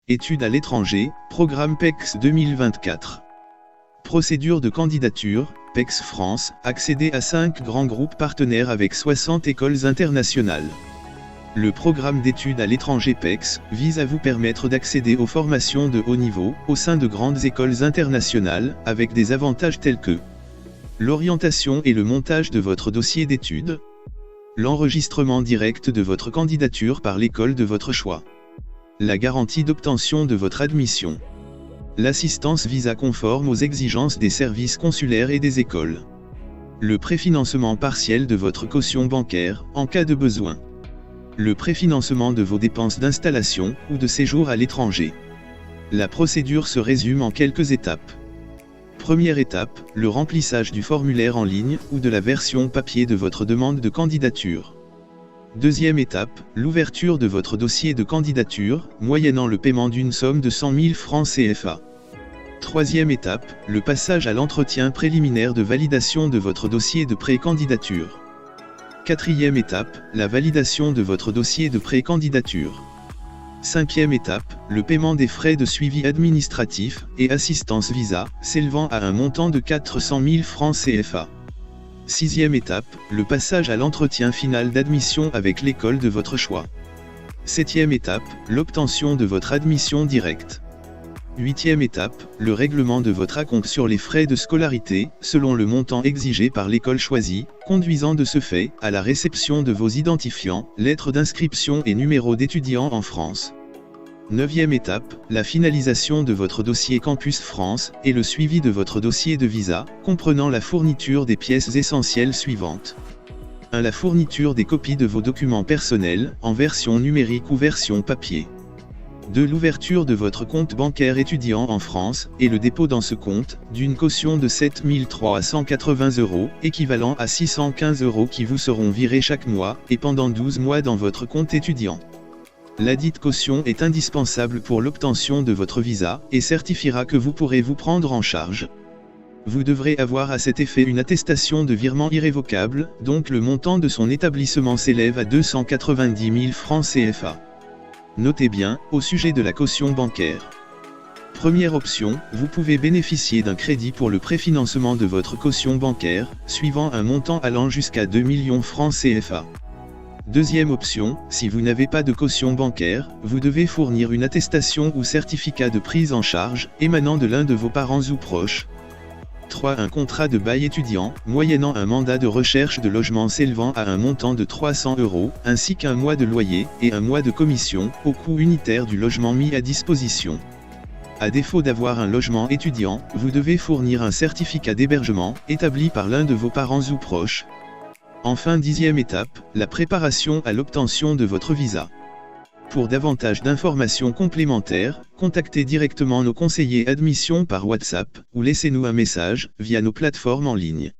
Études à l'étranger, programme PEX 2024. Procédure de candidature, PEX France, accéder à 5 grands groupes partenaires avec 60 écoles internationales. Le programme d'études à l'étranger PEX vise à vous permettre d'accéder aux formations de haut niveau, au sein de grandes écoles internationales, avec des avantages tels que l'orientation et le montage de votre dossier d'études, l'enregistrement direct de votre candidature par l'école de votre choix, la garantie d'obtention de votre admission, l'assistance visa conforme aux exigences des services consulaires et des écoles, le préfinancement partiel de votre caution bancaire, en cas de besoin, le préfinancement de vos dépenses d'installation ou de séjour à l'étranger. La procédure se résume en quelques étapes. Première étape, le remplissage du formulaire en ligne ou de la version papier de votre demande de candidature. Deuxième étape, l'ouverture de votre dossier de candidature, moyennant le paiement d'une somme de 100 000 francs CFA. Troisième étape, le passage à l'entretien préliminaire de validation de votre dossier de pré-candidature. Quatrième étape, la validation de votre dossier de pré-candidature. Cinquième étape, le paiement des frais de suivi administratif et assistance visa, s'élevant à un montant de 400 000 francs CFA. Sixième étape, le passage à l'entretien final d'admission avec l'école de votre choix. Septième étape, l'obtention de votre admission directe. Huitième étape, le règlement de votre acompte sur les frais de scolarité, selon le montant exigé par l'école choisie, conduisant de ce fait, à la réception de vos identifiants, lettres d'inscription et numéros d'étudiant en France. Neuvième étape, la finalisation de votre dossier Campus France, et le suivi de votre dossier de visa, comprenant la fourniture des pièces essentielles suivantes. 1. La fourniture des copies de vos documents personnels, en version numérique ou version papier. 2. L'ouverture de votre compte bancaire étudiant en France, et le dépôt dans ce compte, d'une caution de 7 380 €, équivalent à 615 € qui vous seront virés chaque mois, et pendant 12 mois dans votre compte étudiant. Ladite caution est indispensable pour l'obtention de votre visa, et certifiera que vous pourrez vous prendre en charge. Vous devrez avoir à cet effet une attestation de virement irrévocable, dont le montant de son établissement s'élève à 290 000 francs CFA. Notez bien, au sujet de la caution bancaire. Première option, vous pouvez bénéficier d'un crédit pour le préfinancement de votre caution bancaire, suivant un montant allant jusqu'à 2 millions francs CFA. Deuxième option, si vous n'avez pas de caution bancaire, vous devez fournir une attestation ou certificat de prise en charge, émanant de l'un de vos parents ou proches. 3. Un contrat de bail étudiant, moyennant un mandat de recherche de logement s'élevant à un montant de 300 €, ainsi qu'un mois de loyer, et un mois de commission, au coût unitaire du logement mis à disposition. À défaut d'avoir un logement étudiant, vous devez fournir un certificat d'hébergement, établi par l'un de vos parents ou proches. Enfin, 10e étape, la préparation à l'obtention de votre visa. Pour davantage d'informations complémentaires, contactez directement nos conseillers admission par WhatsApp, ou laissez-nous un message, via nos plateformes en ligne.